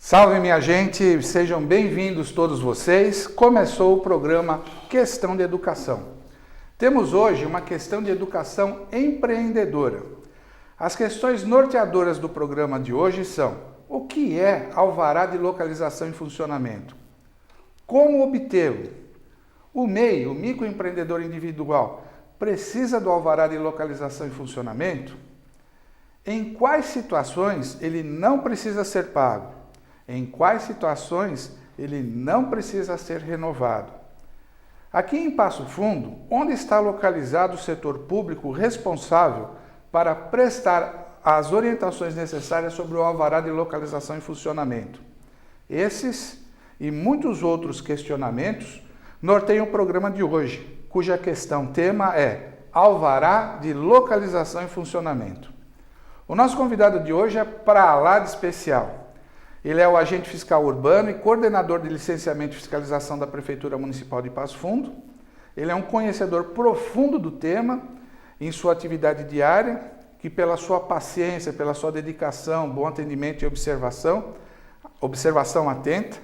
Salve minha gente, sejam bem-vindos todos vocês. Começou o programa Questão de Educação. Temos hoje uma questão de educação empreendedora. As questões norteadoras do programa de hoje são: o que é alvará de localização em funcionamento? Como obtê-lo? O MEI, o microempreendedor individual, precisa do alvará de localização em funcionamento? Em quais situações ele não precisa ser pago? Em quais situações ele não precisa ser renovado? Aqui em Passo Fundo, onde está localizado o setor público responsável para prestar as orientações necessárias sobre o alvará de localização em funcionamento? Esses e muitos outros questionamentos norteiam o programa de hoje, cuja questão tema é alvará de localização em funcionamento. O nosso convidado de hoje é para lá de especial. Ele é o agente fiscal urbano e coordenador de licenciamento e fiscalização da Prefeitura Municipal de Passo Fundo. Ele é um conhecedor profundo do tema em sua atividade diária, que pela sua paciência, pela sua dedicação, bom atendimento e observação atenta,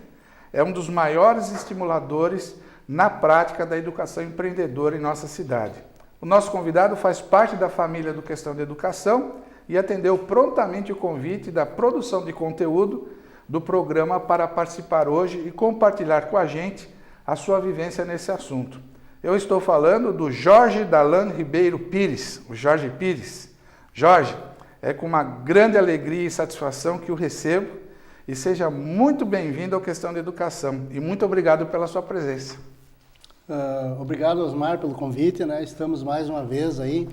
é um dos maiores estimuladores na prática da educação empreendedora em nossa cidade. O nosso convidado faz parte da família do Questão de Educação e atendeu prontamente o convite da produção de conteúdo do programa para participar hoje e compartilhar com a gente a sua vivência nesse assunto. Eu estou falando do Jorge Dalan Ribeiro Pires, o Jorge Pires. Jorge, é com uma grande alegria e satisfação que o recebo e seja muito bem-vindo ao Questão de Educação e muito obrigado pela sua presença. Obrigado, Osmar, pelo convite, né? Estamos mais uma vez aí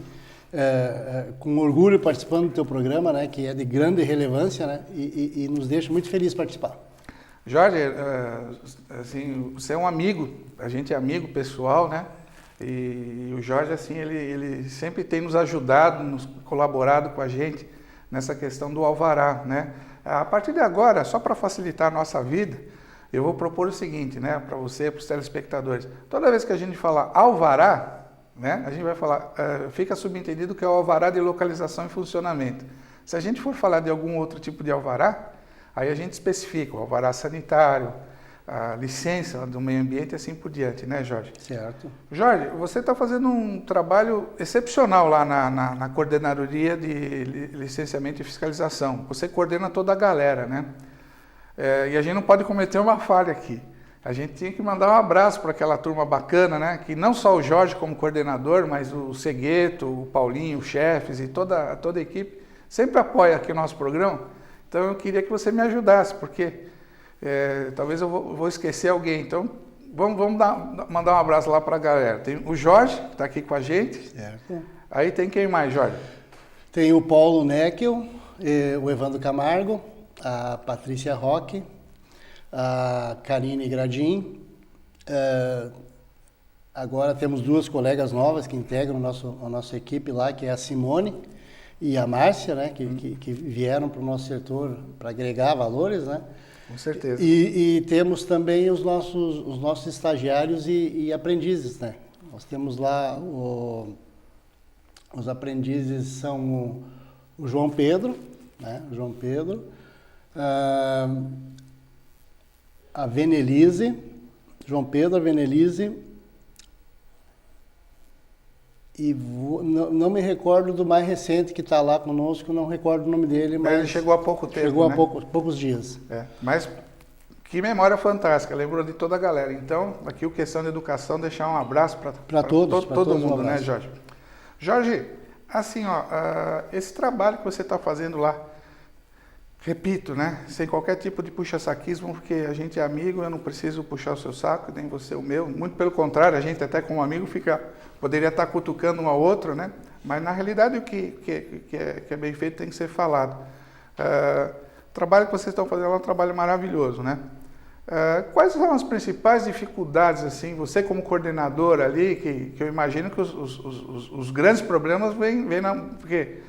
com orgulho participando do teu programa, né, que é de grande relevância, né, e nos deixa muito feliz participar. Jorge, assim, você é um amigo, a gente é amigo pessoal, né, e o Jorge, assim, ele sempre tem nos ajudado, nos colaborado com a gente nessa questão do alvará, né. A partir de agora, só para facilitar a nossa vida, eu vou propor o seguinte, né, para você, para os telespectadores. Toda vez que a gente falar alvará, né, a gente vai falar, fica subentendido que é o alvará de localização em funcionamento. Se a gente for falar de algum outro tipo de alvará, aí a gente especifica o alvará sanitário, a licença do meio ambiente e assim por diante, né, Jorge? Certo. Jorge, você está fazendo um trabalho excepcional lá na Coordenadoria de Licenciamento e Fiscalização. Você coordena toda a galera, né? E a gente não pode cometer uma falha aqui. A gente tinha que mandar um abraço para aquela turma bacana, né? Que não só o Jorge como coordenador, mas o Segueto, o Paulinho, os chefes e toda a equipe sempre apoia aqui o nosso programa. Então eu queria que você me ajudasse, porque talvez eu vou esquecer alguém. Então vamos mandar um abraço lá para a galera. Tem o Jorge, que está aqui com a gente. Certo. Aí tem quem mais, Jorge? Tem o Paulo Neckel, o Evandro Camargo, a Patrícia Roque, a Karine Gradim. Agora temos duas colegas novas que integram a nossa equipe lá, que é a Simone e a Márcia, né, que vieram para o nosso setor para agregar valores, né? Com certeza. E temos também os nossos estagiários e aprendizes, né? Nós temos lá os aprendizes são o João Pedro, né? O João Pedro, a Venelise, João Pedro, a Venelise, e não me recordo do mais recente que está lá conosco, não recordo o nome dele, mas... Ele chegou há pouco tempo, chegou né? Há poucos dias. Mas que memória fantástica, lembrou de toda a galera. Então, aqui o Questão de Educação, deixar um abraço para todo mundo, né, Jorge? Jorge, assim, ó, esse trabalho que você está fazendo lá, repito, né, sem qualquer tipo de puxa-saquismo, porque a gente é amigo, eu não preciso puxar o seu saco, nem você o meu, muito pelo contrário, a gente até como amigo poderia estar cutucando um ao outro, né, mas na realidade o que é bem feito tem que ser falado. O trabalho que vocês estão fazendo é um trabalho maravilhoso, né. Quais são as principais dificuldades, assim, você como coordenador ali, que eu imagino que os grandes problemas vêm porque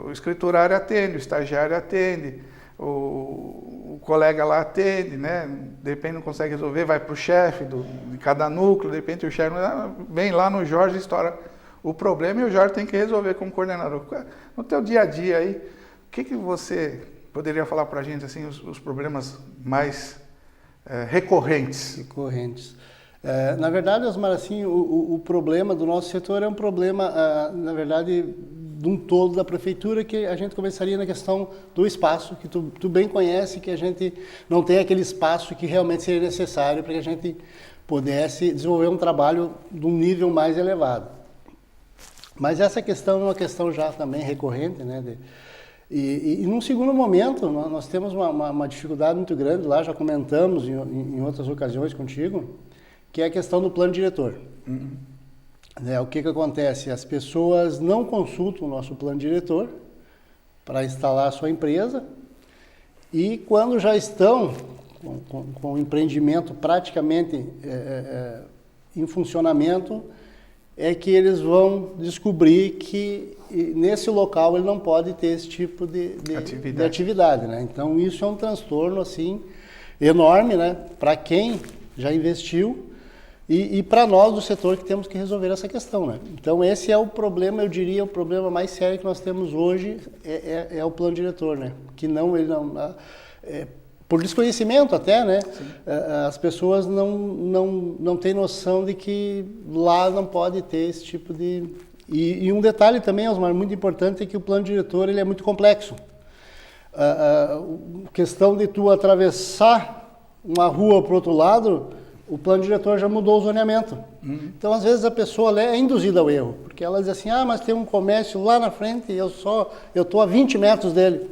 o escriturário atende, o estagiário atende, o colega lá atende, né? De repente não consegue resolver, vai para o chefe de cada núcleo, de repente o chefe vem lá no Jorge e estoura o problema e o Jorge tem que resolver como coordenador. No teu dia a dia aí, o que você poderia falar para a gente assim, os problemas mais recorrentes? Na verdade, Osmar, assim, o problema do nosso setor é um problema, na verdade, de um todo da prefeitura, que a gente começaria na questão do espaço, que tu bem conhece, que a gente não tem aquele espaço que realmente seria necessário para que a gente pudesse desenvolver um trabalho de um nível mais elevado. Mas essa questão é uma questão já também recorrente, né? E num segundo momento, nós temos uma dificuldade muito grande lá, já comentamos em outras ocasiões contigo, que é a questão do plano diretor. O que acontece? As pessoas não consultam o nosso plano diretor para instalar a sua empresa e quando já estão com o empreendimento praticamente em funcionamento, é que eles vão descobrir que nesse local ele não pode ter esse tipo de atividade, né? Então isso é um transtorno assim enorme, né? Para quem já investiu e para nós do setor que temos que resolver essa questão, né? Então esse é o problema, eu diria, o problema mais sério que nós temos hoje é o plano diretor, né? Que por desconhecimento até, né? As pessoas não têm noção de que lá não pode ter esse tipo de... E um detalhe também, Osmar, muito importante, é que o plano diretor ele é muito complexo. A questão de tu atravessar uma rua para o outro lado, o plano diretor já mudou o zoneamento. Então, às vezes, a pessoa é induzida ao erro, porque ela diz assim, mas tem um comércio lá na frente e eu estou a 20 metros dele.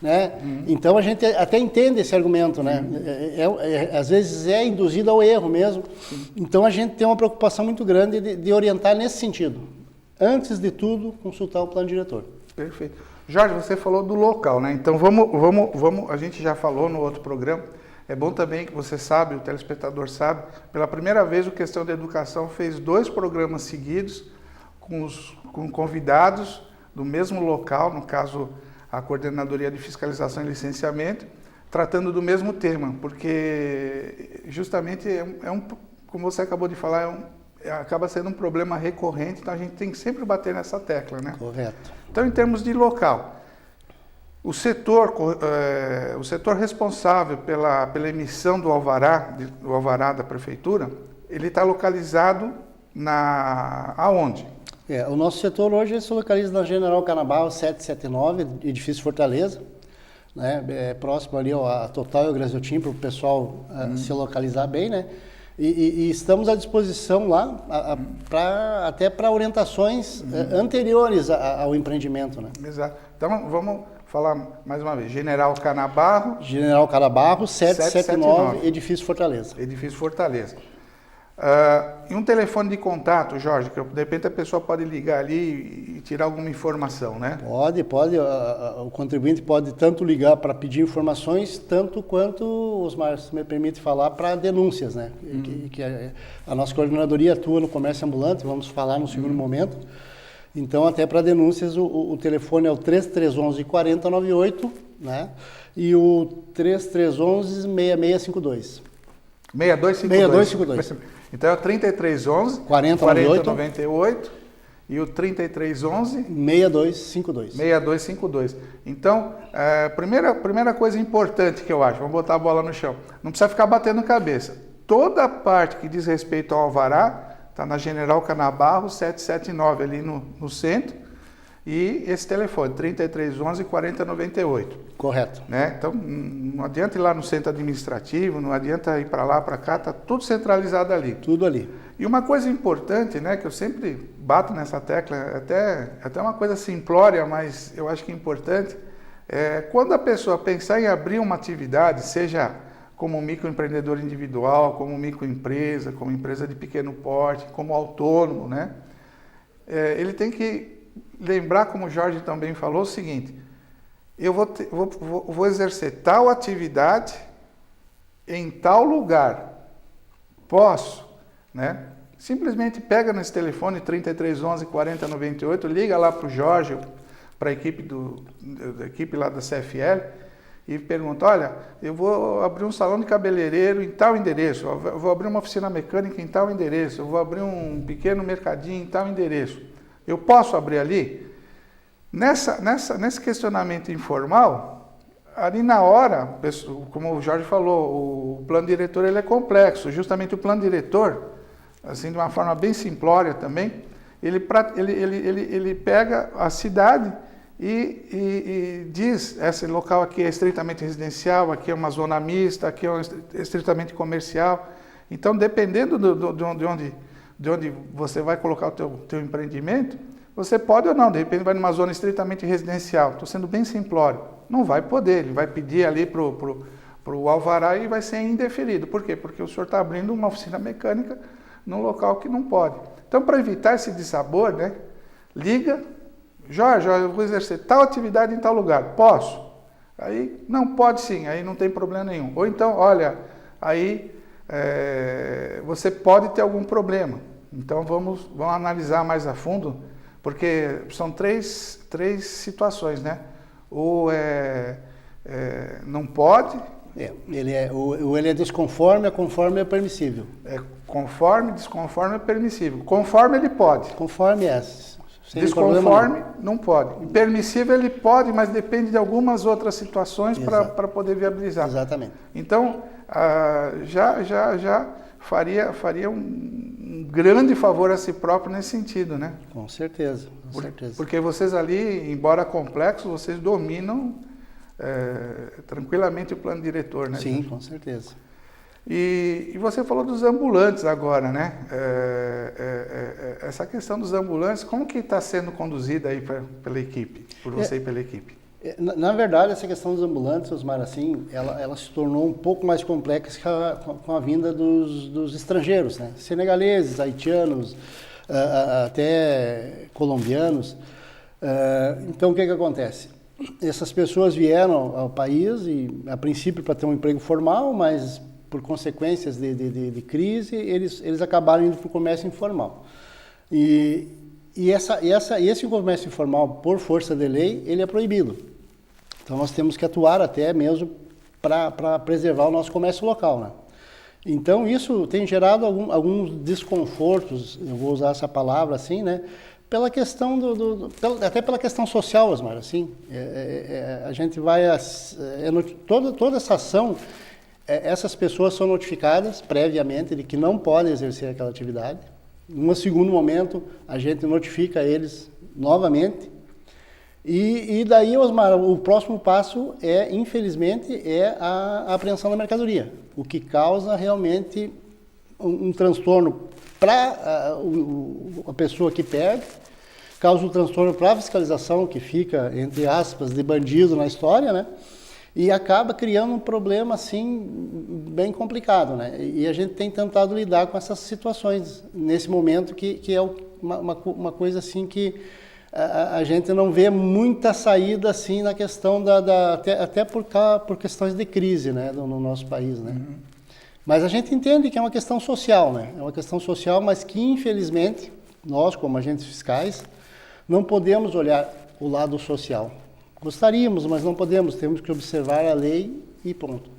Né? Então a gente até entende esse argumento, né? Às vezes é induzido ao erro mesmo. Então a gente tem uma preocupação muito grande de orientar nesse sentido. Antes de tudo, consultar o plano diretor. Perfeito. Jorge, você falou do local, né? Então vamos, a gente já falou no outro programa. É bom também que você sabe, o telespectador sabe, pela primeira vez o Questão da Educação fez 2 programas seguidos com convidados do mesmo local, no caso a Coordenadoria de Fiscalização e Licenciamento, tratando do mesmo tema, porque justamente como você acabou de falar, acaba sendo um problema recorrente, então a gente tem que sempre bater nessa tecla, né? Correto. Então, em termos de local, o setor responsável pela emissão do alvará da Prefeitura, ele está localizado aonde? O nosso setor hoje se localiza na General Canabarro 779, edifício Fortaleza, né? Próximo ali a Total e o Graziotin, para o pessoal se localizar bem, né? E estamos à disposição lá até para orientações anteriores ao empreendimento, né? Exato. Então vamos falar mais uma vez, General Canabarro 779, edifício Fortaleza. Edifício Fortaleza. E um telefone de contato, Jorge, que de repente a pessoa pode ligar ali e tirar alguma informação, né? Pode. O contribuinte pode tanto ligar para pedir informações, tanto quanto, Osmar, se me permite falar, para denúncias, né? Que a nossa coordenadoria atua no comércio ambulante, vamos falar no segundo momento. Então, até para denúncias, o telefone é o 3311-4098, né? E o 3311-6652. 6252. Então é o 3311 4098 e o 3311 6252. Então, primeira coisa importante que eu acho, vamos botar a bola no chão, não precisa ficar batendo cabeça. Toda a parte que diz respeito ao alvará está na General Canabarro 779 ali no centro. E esse telefone, 3311 4098. Correto. Né? Então, não adianta ir lá no centro administrativo, não adianta ir para lá, para cá, está tudo centralizado ali. Tudo ali. E uma coisa importante, né, que eu sempre bato nessa tecla, até uma coisa simplória, mas eu acho que é importante, quando a pessoa pensar em abrir uma atividade, seja como microempreendedor individual, como microempresa, como empresa de pequeno porte, como autônomo, né, ele tem que lembrar, como o Jorge também falou, o seguinte: eu vou exercer tal atividade em tal lugar. Posso, né? Simplesmente pega nesse telefone 3311 4098, liga lá para o Jorge, para a equipe da equipe lá da CFL e pergunta: olha, eu vou abrir um salão de cabeleireiro em tal endereço, eu vou abrir uma oficina mecânica em tal endereço, eu vou abrir um pequeno mercadinho em tal endereço. Eu posso abrir ali? Nesse questionamento informal, ali na hora, como o Jorge falou, o plano diretor ele é complexo. Justamente o plano diretor, assim de uma forma bem simplória também, ele pega a cidade e diz, esse local aqui é estritamente residencial, aqui é uma zona mista, aqui é estritamente comercial. Então, dependendo de onde você vai colocar o teu empreendimento, você pode ou não, de repente vai numa zona estritamente residencial. Estou sendo bem simplório. Não vai poder, ele vai pedir ali para o alvará e vai ser indeferido. Por quê? Porque o senhor está abrindo uma oficina mecânica num local que não pode. Então, para evitar esse dissabor, né, liga, Jorge, eu vou exercer tal atividade em tal lugar. Posso? Aí, não, pode sim, aí não tem problema nenhum. Ou então, olha, aí você pode ter algum problema. Então, vamos analisar mais a fundo, porque são três situações, né? Ou não pode... Ele é desconforme, a conforme é permissível. Conforme, desconforme é permissível. Conforme ele pode. Conforme Desconforme não pode. Permissível ele pode, mas depende de algumas outras situações para poder viabilizar. Exatamente. Então, já faria um grande favor a si próprio nesse sentido, né? Com certeza, com certeza. Porque vocês ali, embora complexos, vocês dominam tranquilamente o plano diretor, né? Sim, com certeza. E você falou dos ambulantes agora, né? Essa questão dos ambulantes, como que está sendo conduzida aí pela equipe, por você e pela equipe? Na verdade, essa questão dos ambulantes, Osmar, assim, ela se tornou um pouco mais complexa com a vinda dos estrangeiros, né? Senegaleses, haitianos, até colombianos. Então, o que acontece? Essas pessoas vieram ao país e, a princípio, para ter um emprego formal, mas por consequências de crise, eles acabaram indo para o comércio informal. E esse comércio informal, por força de lei, ele é proibido. Então, nós temos que atuar até mesmo para preservar o nosso comércio local, né? Então, isso tem gerado alguns desconfortos, eu vou usar essa palavra assim, né? Pela questão até pela questão social, Osmar, assim, a gente vai, toda essa ação, essas pessoas são notificadas previamente de que não podem exercer aquela atividade. Num segundo momento, a gente notifica eles novamente. E daí, Osmar, o próximo passo infelizmente, a apreensão da mercadoria, o que causa realmente um transtorno para a pessoa que perde, causa um transtorno para a fiscalização, que fica, entre aspas, de bandido na história, né? E acaba criando um problema, assim, bem complicado, né? E a gente tem tentado lidar com essas situações nesse momento, que é uma coisa, assim, que a gente não vê muita saída, assim, na questão até por questões de crise, né, no nosso país, né? Uhum. Mas a gente entende que é uma questão social, né? É uma questão social, mas que, infelizmente, nós, como agentes fiscais, não podemos olhar o lado social. Gostaríamos, mas não podemos. Temos que observar a lei e ponto.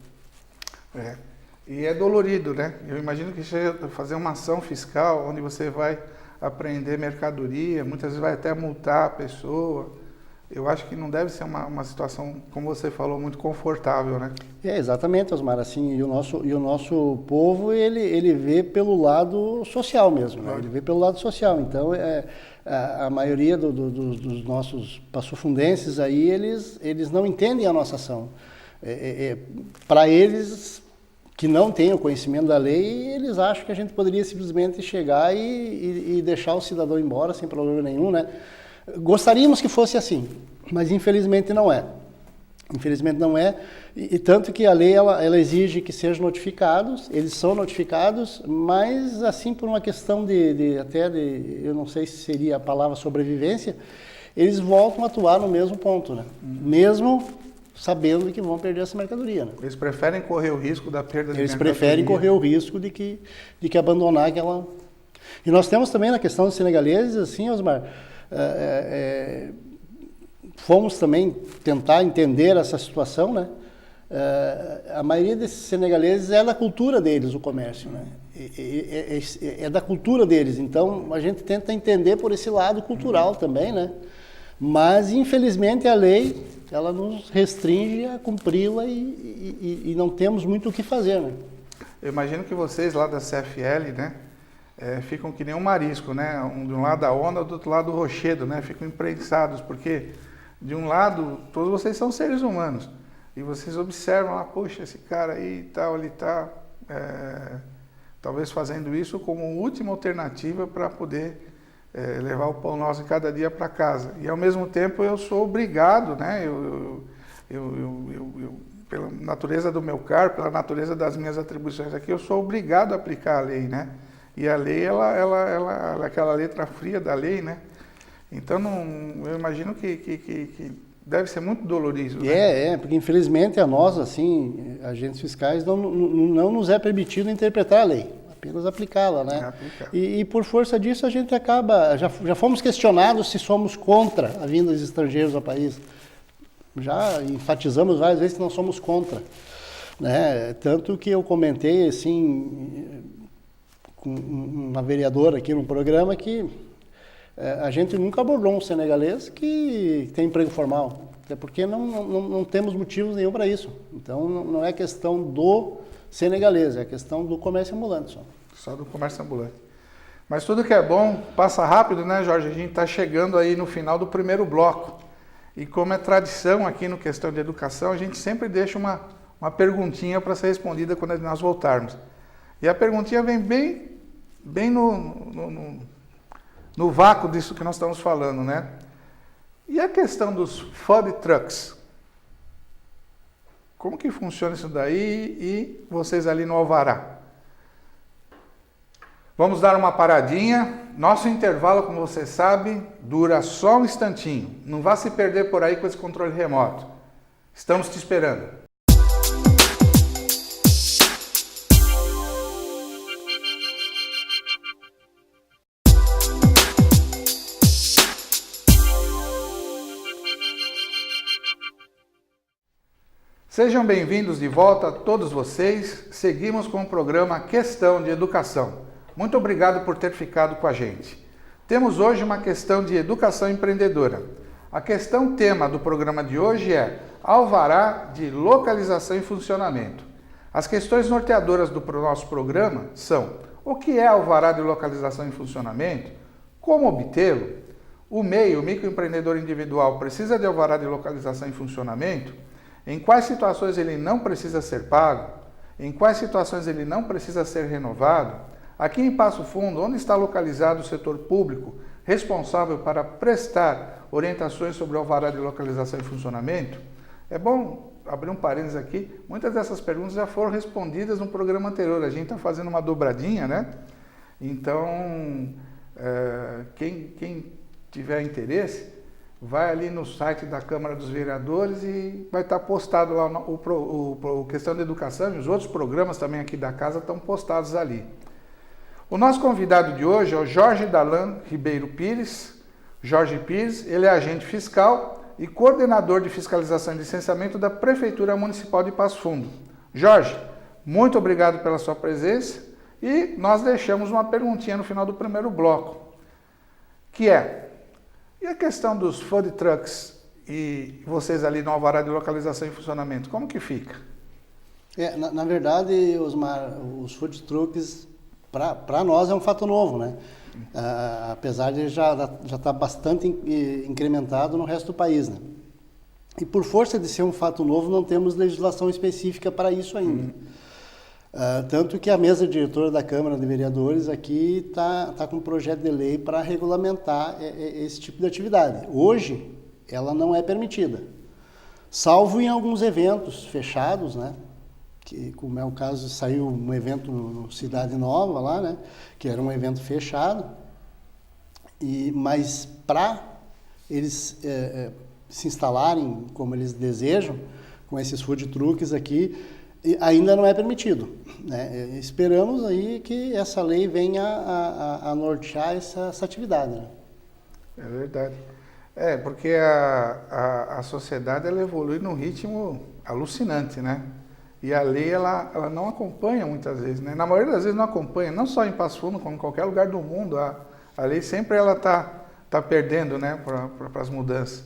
E é dolorido, né? Eu imagino que fazer uma ação fiscal, onde você vai apreender mercadoria, muitas vezes vai até multar a pessoa. Eu acho que não deve ser uma situação, como você falou, muito confortável, né? Exatamente, Osmar. Assim, e o nosso povo, ele vê pelo lado social mesmo, né? Ele vê pelo lado social. Então, a maioria dos nossos passofundenses aí, eles não entendem a nossa ação. Para eles, que não têm o conhecimento da lei, eles acham que a gente poderia simplesmente chegar e deixar o cidadão embora sem problema nenhum, né? Gostaríamos que fosse assim, mas infelizmente não é. Infelizmente não é, e tanto que a lei ela exige que sejam notificados, eles são notificados, mas assim por uma questão eu não sei se seria a palavra sobrevivência, eles voltam a atuar no mesmo ponto, né? Mesmo sabendo que vão perder essa mercadoria, né? Eles preferem correr o risco da perda de mercadoria. Eles preferem correr o risco de que abandonar aquela... E nós temos também na questão dos senegaleses, assim, Osmar, fomos também tentar entender essa situação, né? A maioria desses senegaleses é da cultura deles o comércio, né? É da cultura deles, então a gente tenta entender por esse lado cultural também, né? Mas infelizmente a lei ela nos restringe a cumpri-la e não temos muito o que fazer, né? Eu imagino que vocês lá da CFL, né, ficam que nem um marisco, né? De um lado a onda, do outro lado o rochedo, né? Ficam imprensados, porque de um lado todos vocês são seres humanos e vocês observam lá, poxa, esse cara aí tal, ele está talvez fazendo isso como última alternativa para poder levar o pão nosso de cada dia para casa. E ao mesmo tempo eu sou obrigado, né? Pela natureza do meu cargo, pela natureza das minhas atribuições aqui, eu sou obrigado a aplicar a lei, né? E a lei, ela aquela letra fria da lei, né? Então, eu imagino que deve ser muito doloroso, né? Porque infelizmente a nós, assim, agentes fiscais, não nos é permitido interpretar a lei, apenas aplicá-la, né? E por força disso a gente acaba, já fomos questionados se somos contra a vinda de estrangeiros ao país. Já enfatizamos várias vezes que não somos contra, né? Tanto que eu comentei, assim, com uma vereadora aqui no programa que a gente nunca abordou um senegalês que tem emprego formal, até porque não temos motivos nenhum para isso. Então não é questão do senegalês, é questão do comércio ambulante só. Só do comércio ambulante. Mas tudo que é bom passa rápido, né, Jorge? A gente está chegando aí no final do primeiro bloco. E como é tradição aqui no Questão de Educação, a gente sempre deixa uma perguntinha para ser respondida quando nós voltarmos. E a perguntinha vem bem no vácuo disso que nós estamos falando, né? E a questão dos food trucks? Como que funciona isso daí e vocês ali no Alvará? Vamos dar uma paradinha. Nosso intervalo, como você sabe, dura só um instantinho. Não vá se perder por aí com esse controle remoto. Estamos te esperando. Sejam bem-vindos de volta a todos vocês. Seguimos com o programa Questão de Educação. Muito obrigado por ter ficado com a gente. Temos hoje uma questão de educação empreendedora. A questão tema do programa de hoje é Alvará de localização e funcionamento. As questões norteadoras do nosso programa são: o que é alvará de localização e funcionamento? Como obtê-lo? O microempreendedor individual, precisa de alvará de localização e funcionamento? Em quais situações ele não precisa ser pago? Em quais situações ele não precisa ser renovado? Aqui em Passo Fundo, onde está localizado o setor público responsável para prestar orientações sobre o alvará de localização e funcionamento? É bom abrir um parênteses aqui, muitas dessas perguntas já foram respondidas no programa anterior, a gente está fazendo uma dobradinha, né? Então, quem tiver interesse, vai ali no site da Câmara dos Vereadores e vai estar postado lá o Questão de Educação, e os outros programas também aqui da casa estão postados ali. O nosso convidado de hoje é o Jorge Darlan Ribeiro Pires. Jorge Pires, ele é agente fiscal e coordenador de fiscalização e licenciamento da Prefeitura Municipal de Passo Fundo. Jorge, muito obrigado pela sua presença e nós deixamos uma perguntinha no final do primeiro bloco, que é: e a questão dos food trucks e vocês ali no alvará de localização e funcionamento, como que fica? Na verdade, Osmar, os food trucks para nós é um fato novo, né? Apesar de já estar bastante incrementado no resto do país, né? E por força de ser um fato novo, não temos legislação específica para isso ainda. Tanto que a mesa diretora da Câmara de Vereadores aqui está com um projeto de lei para regulamentar esse tipo de atividade. Hoje, ela não é permitida, salvo em alguns eventos fechados, né? Que, como é o caso, saiu um evento no Cidade Nova lá, né? Que era um evento fechado, mas para eles se instalarem como eles desejam, com esses food trucks aqui, ainda não é permitido, né? Esperamos aí que essa lei venha a nortear essa atividade, né? É verdade. Porque a sociedade ela evolui num ritmo alucinante, né? E a lei, ela não acompanha muitas vezes, né? Na maioria das vezes não acompanha, não só em Passo Fundo, como em qualquer lugar do mundo. A lei sempre ela tá perdendo, né, para as mudanças.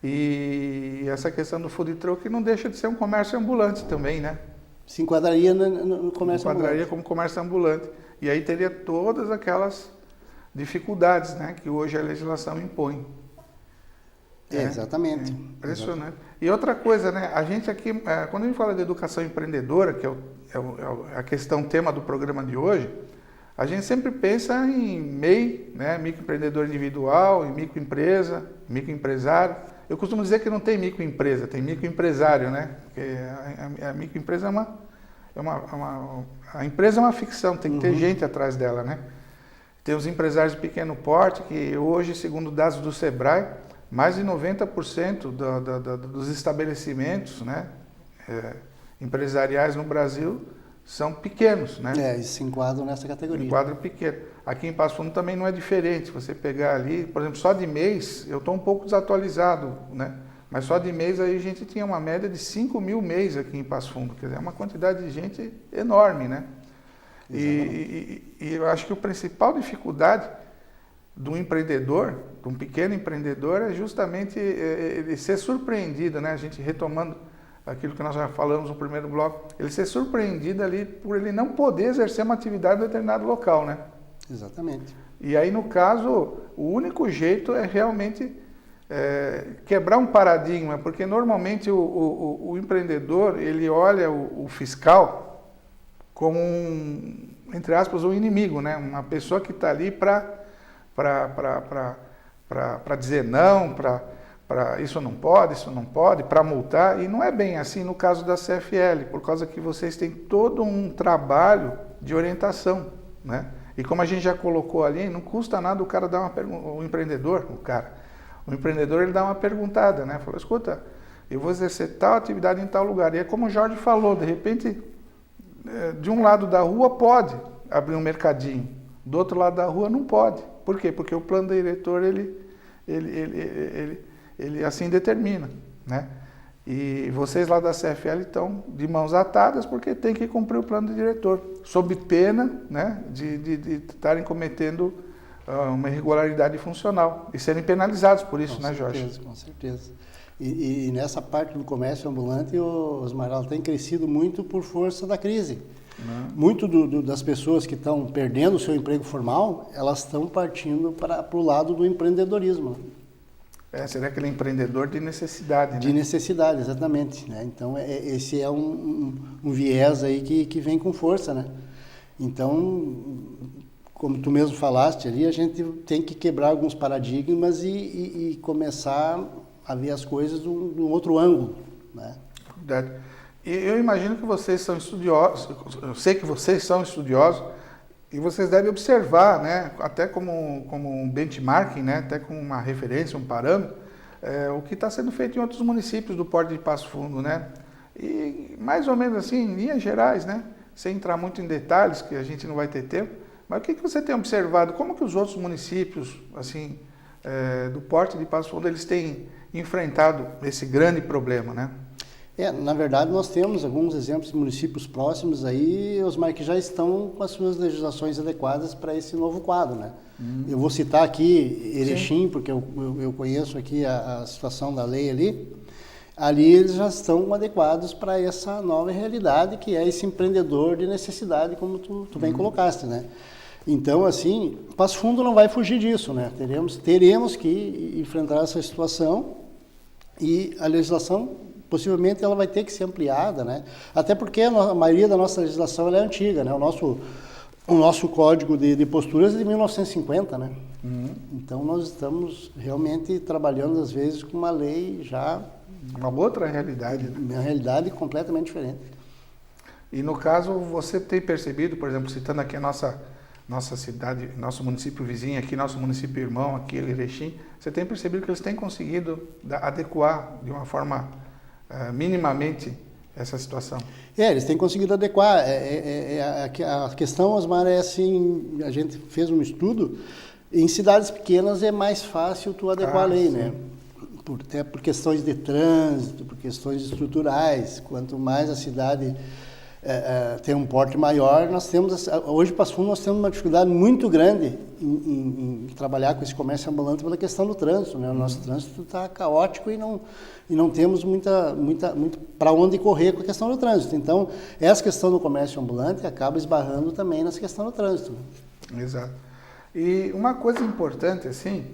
E essa questão do food truck não deixa de ser um comércio ambulante também, né? Se enquadraria no comércio Enquadraria ambulante. como comércio ambulante. E aí teria todas aquelas dificuldades, né, que hoje a legislação impõe. Exatamente. Impressionante. E outra coisa, né, a gente aqui, quando a gente fala de educação empreendedora, que é a questão tema do programa de hoje, a gente sempre pensa em MEI, né, microempreendedor individual, em microempresa, microempresário. Eu costumo dizer que não tem microempresa, tem microempresário, né? Porque a microempresa a empresa é uma ficção, tem que ter gente atrás dela, né? Tem os empresários de pequeno porte, que hoje, segundo dados do Sebrae, mais de 90% dos estabelecimentos, né, empresariais no Brasil são pequenos, né? Eles se enquadram nessa categoria. Enquadro pequeno. Aqui em Passo Fundo também não é diferente. Se você pegar ali, por exemplo, só de mês, eu estou um pouco desatualizado, né? Mas só de mês aí a gente tinha uma média de 5 mil mês aqui em Passo Fundo, quer dizer, é uma quantidade de gente enorme, né? E eu acho que a principal dificuldade do empreendedor, de um pequeno empreendedor, é justamente ele ser surpreendido, né? A gente retomando aquilo que nós já falamos no primeiro bloco, ele ser surpreendido ali por ele não poder exercer uma atividade em determinado local, né? Exatamente. E aí, no caso, o único jeito é realmente quebrar um paradigma, porque normalmente o empreendedor, ele olha o fiscal como entre aspas, um inimigo, né? Uma pessoa que está ali para dizer não, para isso não pode, para multar, e não é bem assim no caso da CFL, por causa que vocês têm todo um trabalho de orientação, né? E como a gente já colocou ali, não custa nada o cara dar uma pergunta, o empreendedor ele dá uma perguntada, né? Fala, escuta, eu vou exercer tal atividade em tal lugar, e é como o Jorge falou, de repente, de um lado da rua pode abrir um mercadinho, do outro lado da rua não pode. Por quê? Porque o plano diretor, ele assim determina, né? E vocês lá da CFL estão de mãos atadas porque tem que cumprir o plano do diretor, sob pena, né, de estarem cometendo uma irregularidade funcional e serem penalizados por isso, né, Jorge? Com certeza. E nessa parte do comércio ambulante, o Osmaral tem crescido muito por força da crise. Muito das pessoas que estão perdendo o seu emprego formal, elas estão partindo para o lado do empreendedorismo. Seria aquele empreendedor de necessidade, né? De necessidade, exatamente, né? Então, esse é um viés aí que vem com força, né? Então, como tu mesmo falaste ali, a gente tem que quebrar alguns paradigmas e começar a ver as coisas de um outro ângulo, né? Verdade. E eu imagino que vocês são estudiosos, eu sei que vocês são estudiosos, e vocês devem observar, né, até como um benchmarking, né, até como uma referência, um parâmetro, o que está sendo feito em outros municípios do Porto de Passo Fundo, né? E mais ou menos assim, em linhas gerais, né, sem entrar muito em detalhes, que a gente não vai ter tempo, mas o que você tem observado? Como que os outros municípios, assim, do Porto de Passo Fundo, eles têm enfrentado esse grande problema, né? Na verdade, nós temos alguns exemplos de municípios próximos aí, Osmar, que já estão com as suas legislações adequadas para esse novo quadro, né? Eu vou citar aqui Erechim, porque eu conheço aqui a situação da lei ali. Ali eles já estão adequados para essa nova realidade, que é esse empreendedor de necessidade, como tu bem colocaste, né? Então, assim, Passo Fundo não vai fugir disso, né? Teremos que enfrentar essa situação e a legislação possivelmente ela vai ter que ser ampliada, né? Até porque a maioria da nossa legislação ela é antiga, né? O nosso código de posturas é de 1950, né? Então nós estamos realmente trabalhando às vezes com uma lei já uma outra realidade, né? Uma realidade completamente diferente. E no caso você tem percebido, por exemplo, citando aqui a nossa cidade, nosso município vizinho aqui, nosso município irmão aqui, Erechim, você tem percebido que eles têm conseguido adequar de uma forma minimamente essa situação? Eles têm conseguido adequar. A questão, Osmar, é assim, a gente fez um estudo, em cidades pequenas é mais fácil tu adequar a lei, sim, né? Por questões de trânsito, por questões estruturais. Quanto mais a cidade tem um porte maior, hoje, Passo Fundo, nós temos uma dificuldade muito grande em trabalhar com esse comércio ambulante pela questão do trânsito, né? O nosso trânsito está caótico e não temos muito para onde correr com a questão do trânsito. Então, essa questão do comércio ambulante acaba esbarrando também nessa questão do trânsito. Exato. E uma coisa importante, assim,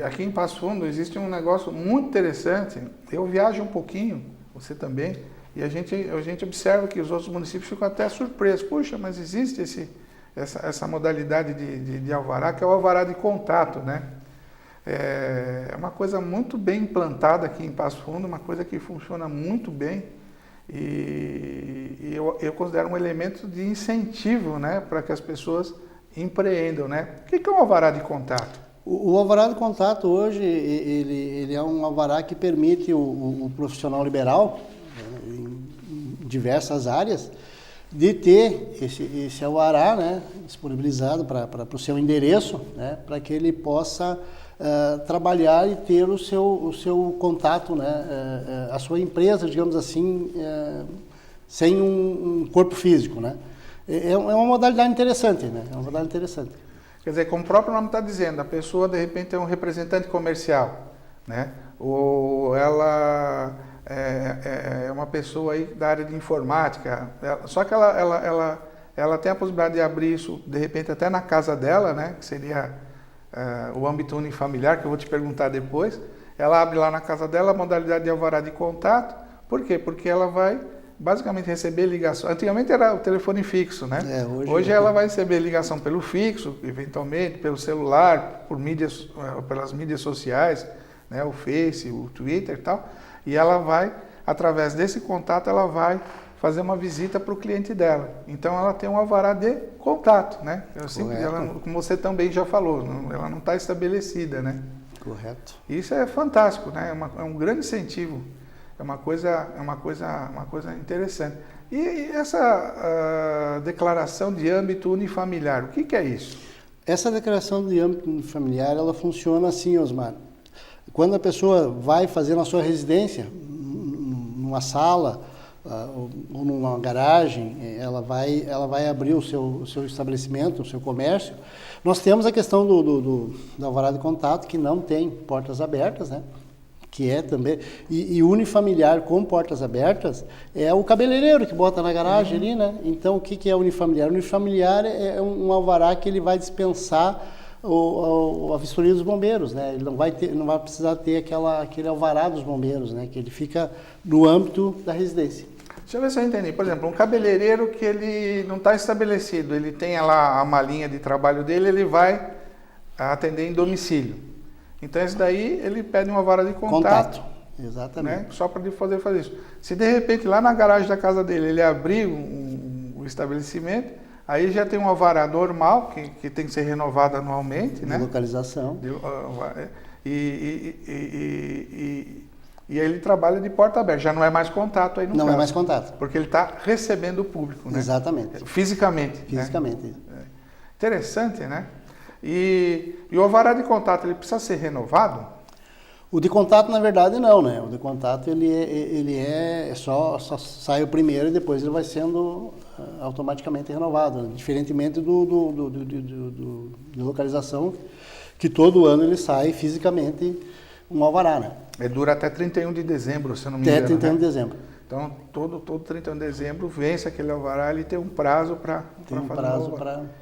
aqui em Passo Fundo existe um negócio muito interessante. Eu viajo um pouquinho, você também, e a gente observa que os outros municípios ficam até surpresos. Puxa, mas existe essa modalidade de alvará, que é o alvará de contato, né? É uma coisa muito bem implantada aqui em Passo Fundo, uma coisa que funciona muito bem e eu considero um elemento de incentivo, né, para que as pessoas empreendam, né? O que é um alvará de contato? O alvará de contato hoje, ele é um alvará que permite o profissional liberal, em diversas áreas, de ter esse alvará, né, disponibilizado para o seu endereço, né, para que ele possa trabalhar e ter o seu contato, né, a sua empresa, digamos assim, sem um corpo físico, né. É uma modalidade interessante, né, é uma modalidade interessante. Quer dizer, como o próprio nome está dizendo, a pessoa de repente é um representante comercial, né? Ou ela é uma pessoa aí da área de informática, só que ela tem a possibilidade de abrir isso de repente até na casa dela, né? Que seria o âmbito unifamiliar, que eu vou te perguntar depois. Ela abre lá na casa dela a modalidade de alvará de contato. Por quê? Porque ela vai basicamente receber ligação. Antigamente era o telefone fixo, né? Hoje ela vai receber ligação pelo fixo, eventualmente pelo celular, pelas mídias sociais, né? O Face, o Twitter e tal. E ela vai, através desse contato, ela vai fazer uma visita para o cliente dela. Então ela tem um alvará de contato, né? Como você também já falou, ela não está estabelecida, né? Correto. Isso é fantástico, né? É um grande incentivo. É uma coisa interessante. E essa declaração de âmbito unifamiliar, o que é isso? Essa declaração de âmbito unifamiliar, ela funciona assim, Osmar. Quando a pessoa vai fazer na sua residência, numa sala ou numa garagem, ela vai abrir o seu estabelecimento, o seu comércio. Nós temos a questão do alvará de contato, que não tem portas abertas, né? Que é também, e unifamiliar com portas abertas é o cabeleireiro que bota na garagem ali, né? Então, o que é unifamiliar? Unifamiliar é um alvará que ele vai dispensar a vistoria dos bombeiros, né? Ele não vai precisar ter aquele alvará dos bombeiros, né? Que ele fica no âmbito da residência. Deixa eu ver se eu entendi. Por exemplo, um cabeleireiro que ele não está estabelecido, ele tem lá a malinha de trabalho dele, ele vai atender em domicílio. Então, esse daí, ele pede uma vara de contato. Exatamente. Né? Só para ele poder fazer isso. Se, de repente, lá na garagem da casa dele, ele abrir o estabelecimento, aí já tem uma vara normal, que tem que ser renovada anualmente. De localização. E aí ele trabalha de porta aberta. Já não é mais contato aí no caso. Não é mais contato. Porque ele está recebendo o público, né? Exatamente. Fisicamente. Fisicamente. Né? Interessante, né? E o alvará de contato, ele precisa ser renovado? O de contato, na verdade, não, né? O de contato, ele só sai o primeiro e depois ele vai sendo automaticamente renovado, né? Diferentemente de localização, que todo ano ele sai fisicamente um alvará, né? Dura até 31 de dezembro, se eu não me engano. Até 31 de dezembro. Então, todo 31 de dezembro vence aquele alvará, ele tem um prazo para fazer um prazo para...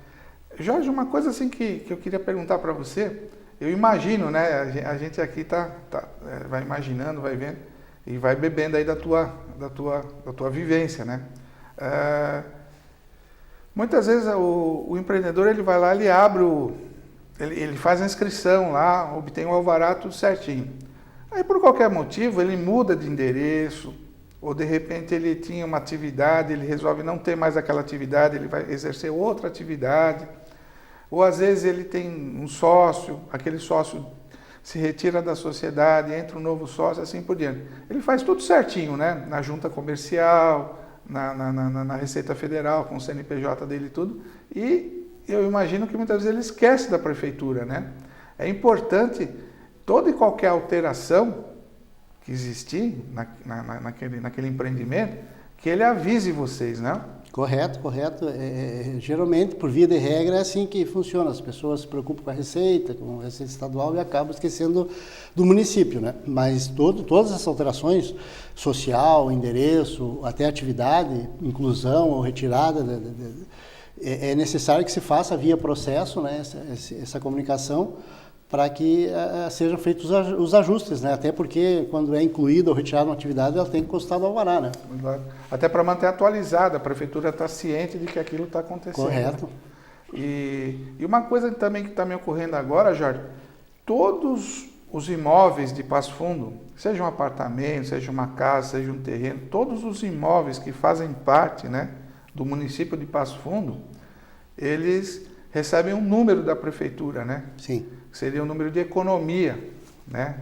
Jorge, uma coisa assim que eu queria perguntar para você, eu imagino, né, a gente aqui vai imaginando, vai vendo e vai bebendo aí da tua vivência, né? Muitas vezes o empreendedor, ele vai lá, ele abre ele faz a inscrição lá, obtém o alvará, tudo certinho. Aí, por qualquer motivo, ele muda de endereço, ou de repente ele tinha uma atividade, ele resolve não ter mais aquela atividade, ele vai exercer outra atividade. Ou às vezes ele tem um sócio, aquele sócio se retira da sociedade, entra um novo sócio, assim por diante. Ele faz tudo certinho, né? Na junta comercial, na Receita Federal, com o CNPJ dele e tudo. E eu imagino que muitas vezes ele esquece da prefeitura, né? É importante toda e qualquer alteração que existir naquele empreendimento, que ele avise vocês, né? Correto, correto. Geralmente, por via de regra, é assim que funciona. As pessoas se preocupam com a Receita Estadual e acabam esquecendo do município, né? Mas todas essas alterações, social, endereço, até atividade, inclusão ou retirada, é necessário que se faça via processo, né? Essa comunicação, para que sejam feitos os ajustes, né? Até porque quando é incluída ou retirada uma atividade, ela tem que constar do alvará, né? Até para manter atualizada, a prefeitura está ciente de que aquilo está acontecendo. Correto. Né? E uma coisa também que está me ocorrendo agora, Jorge, todos os imóveis de Passo Fundo, seja um apartamento, seja uma casa, seja um terreno, todos os imóveis que fazem parte, né, do município de Passo Fundo, eles recebem um número da prefeitura, né? Sim. Que seria o número de economia, né?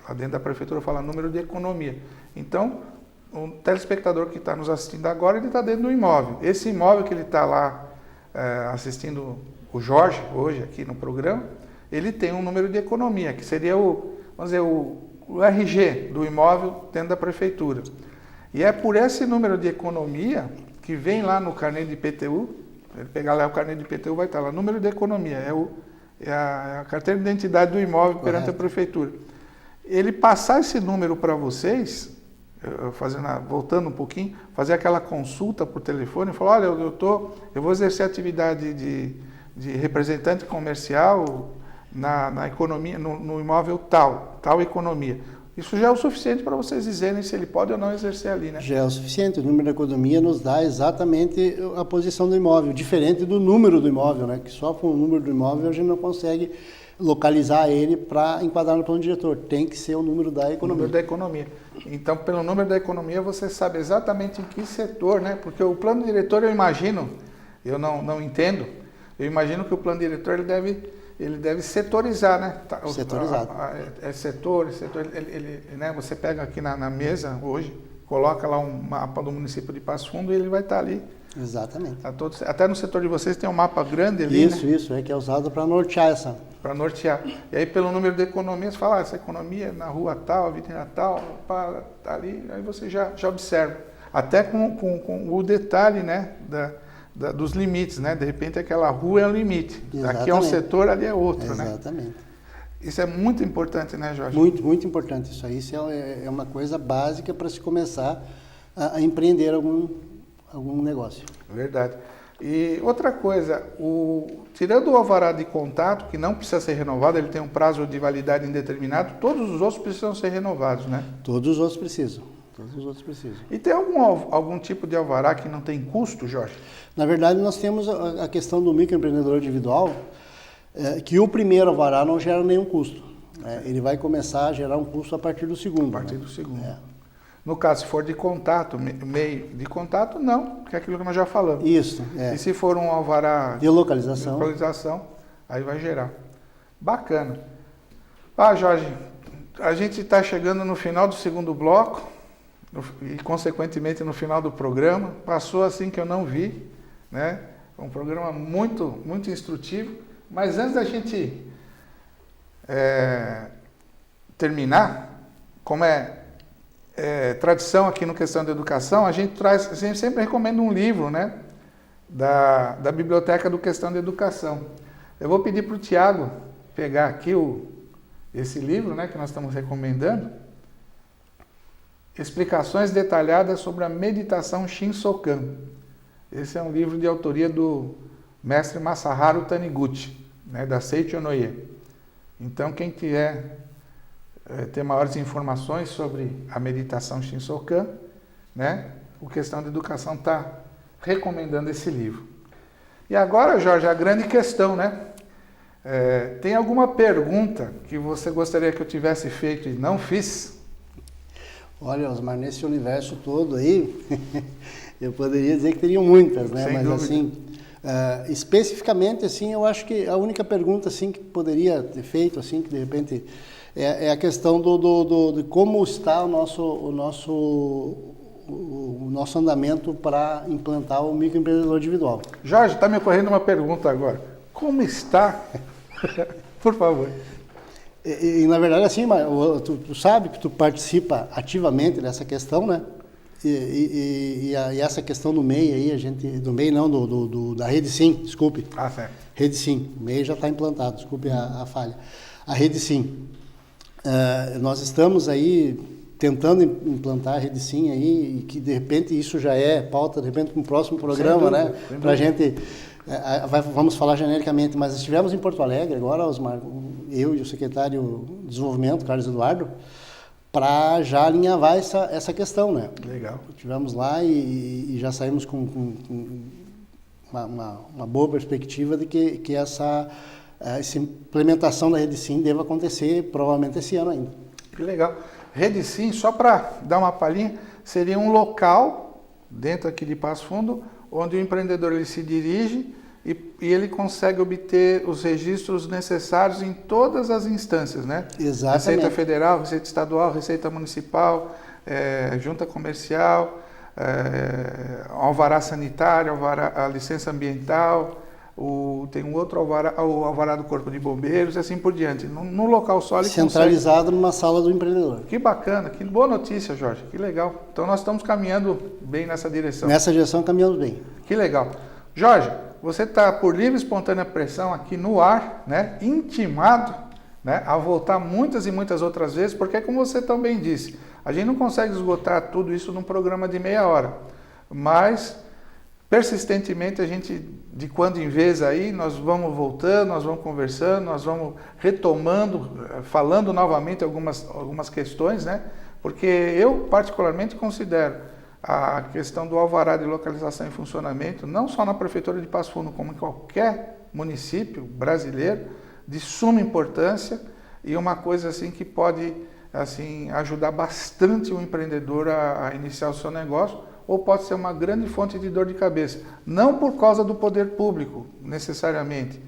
Lá dentro da prefeitura fala número de economia. Então, o telespectador que está nos assistindo agora, ele está dentro do imóvel. Esse imóvel que ele está lá assistindo o Jorge, hoje, aqui no programa, ele tem um número de economia, que seria vamos dizer, o RG do imóvel dentro da prefeitura. E é por esse número de economia que vem lá no carnê de IPTU, ele pegar lá o carnê de IPTU, vai estar lá, número de economia, é a carteira de identidade do imóvel perante a prefeitura. Ele passar esse número para vocês, voltando um pouquinho, fazer aquela consulta por telefone, falar, olha, eu vou exercer atividade de representante comercial na economia, no imóvel tal economia. Isso já é o suficiente para vocês dizerem se ele pode ou não exercer ali, né? Já é o suficiente. O número da economia nos dá exatamente a posição do imóvel, diferente do número do imóvel, né? Que só com o número do imóvel a gente não consegue localizar ele para enquadrar no plano diretor. Tem que ser o número da economia. O número da economia. Então, pelo número da economia, você sabe exatamente em que setor, né? Porque o plano diretor, eu imagino, eu não entendo, eu imagino que o plano diretor ele deve setorizar, né? Setorizado. Setor, né? Você pega aqui na mesa hoje, coloca lá um mapa do município de Passo Fundo e ele vai estar ali. Exatamente. Até no setor de vocês tem um mapa grande ali, Isso, que é usado para nortear essa. Para nortear. E aí, pelo número de economia, você fala, essa economia na rua tal, avenida tal, tá ali, aí você já observa. Até com o detalhe, né, dos limites, né? De repente aquela rua é um limite. Exatamente. Aqui é um setor, ali é outro, né? Exatamente. Isso é muito importante, né, Jorge? Muito, muito importante isso aí. Isso é uma coisa básica para se começar a empreender algum negócio. Verdade. E outra coisa, tirando o alvará de contato, que não precisa ser renovado, ele tem um prazo de validade indeterminado, todos os outros precisam ser renovados, né? Todos os outros precisam. E tem algum tipo de alvará que não tem custo, Jorge? Na verdade, nós temos a questão do microempreendedor individual, que o primeiro alvará não gera nenhum custo. Ele vai começar a gerar um custo a partir do segundo. A partir do segundo. No caso, se for de contato, meio de contato, não, que é aquilo que nós já falamos. Isso. E se for um alvará de localização, aí vai gerar. Bacana. Jorge, a gente está chegando no final do segundo bloco e, consequentemente, no final do programa. Passou assim que eu não vi, né? Um programa muito, muito instrutivo. Mas antes da gente terminar, como tradição aqui no Questão da Educação, a gente sempre recomenda um livro, né, da biblioteca do Questão da Educação. Eu vou pedir para o Tiago pegar aqui esse livro, né, que nós estamos recomendando, Explicações detalhadas sobre a meditação Shinsokan. Esse é um livro de autoria do mestre Masaharu Taniguchi, né, da Seicho Noye. Então, quem quiser ter maiores informações sobre a meditação Shinsokan, né, o Questão da Educação está recomendando esse livro. E agora, Jorge, a grande questão, né? Tem alguma pergunta que você gostaria que eu tivesse feito e não fiz? Olha, Osmar, nesse universo todo aí, eu poderia dizer que teriam muitas, né? Sem Mas dúvida. Assim, especificamente, assim, eu acho que a única pergunta, assim, que poderia ter feito, assim, que de repente é a questão de como está o nosso andamento para implantar o microempreendedor individual. Jorge, está me ocorrendo uma pergunta agora. Como está? Por favor. E na verdade, assim, tu sabe que tu participa ativamente dessa questão, né? E essa questão do MEI aí, do MEI não, da Rede Sim, desculpe. Ah, certo. Rede Sim, o MEI já está implantado, desculpe a falha. A Rede Sim, nós estamos aí tentando implantar a Rede Sim aí, e que de repente isso já é pauta, de repente, para um próximo programa, né? Para a gente, vamos falar genericamente, mas estivemos em Porto Alegre agora, Osmar, eu e o secretário de Desenvolvimento, Carlos Eduardo, para já alinhavar essa questão, né? Legal. Estivemos lá e já saímos com uma boa perspectiva de que essa implementação da Rede Sim deva acontecer provavelmente esse ano ainda. Que legal. Rede Sim, só para dar uma palhinha, seria um local dentro aqui de Passo Fundo, onde o empreendedor ele se dirige e ele consegue obter os registros necessários em todas as instâncias, né? Exatamente. Receita Federal, Receita Estadual, Receita Municipal, Junta Comercial, alvará sanitário, a licença ambiental, tem um outro alvará, o alvará do Corpo de Bombeiros e assim por diante. No local só ele centralizado numa sala do empreendedor. Que bacana, que boa notícia, Jorge, que legal. Então nós estamos caminhando bem nessa direção. Nessa direção caminhamos bem. Que legal. Jorge, você está por livre e espontânea pressão aqui no ar, né, intimado, né, a voltar muitas e muitas outras vezes, porque como você também disse, a gente não consegue esgotar tudo isso num programa de meia hora, mas persistentemente a gente, de quando em vez aí, nós vamos voltando, nós vamos conversando, nós vamos retomando, falando novamente algumas questões, né, porque eu particularmente considero a questão do alvará de localização e funcionamento, não só na Prefeitura de Passo Fundo, como em qualquer município brasileiro, de suma importância e uma coisa assim que pode assim ajudar bastante o empreendedor a iniciar o seu negócio, ou pode ser uma grande fonte de dor de cabeça, não por causa do poder público, necessariamente,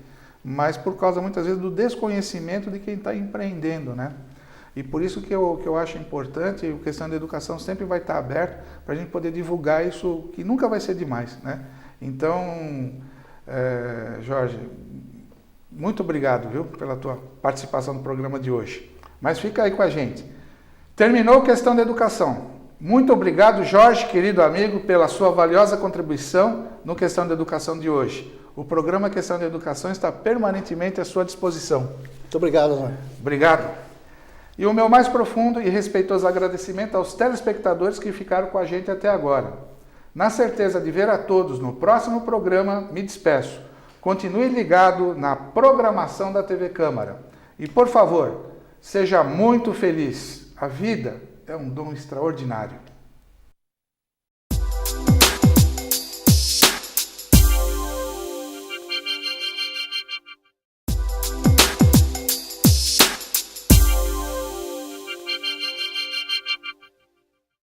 mas por causa muitas vezes do desconhecimento de quem está empreendendo, né? E por isso que eu acho importante, a questão da educação sempre vai estar aberta para a gente poder divulgar isso, que nunca vai ser demais, né? Então, Jorge, muito obrigado, viu, pela tua participação no programa de hoje. Mas fica aí com a gente. Terminou a questão da educação. Muito obrigado, Jorge, querido amigo, pela sua valiosa contribuição no Questão da Educação de hoje. O programa Questão da Educação está permanentemente à sua disposição. Muito obrigado, Osmar. Obrigado. E o meu mais profundo e respeitoso agradecimento aos telespectadores que ficaram com a gente até agora. Na certeza de ver a todos no próximo programa, me despeço. Continue ligado na programação da TV Câmara. E, por favor, seja muito feliz. A vida é um dom extraordinário.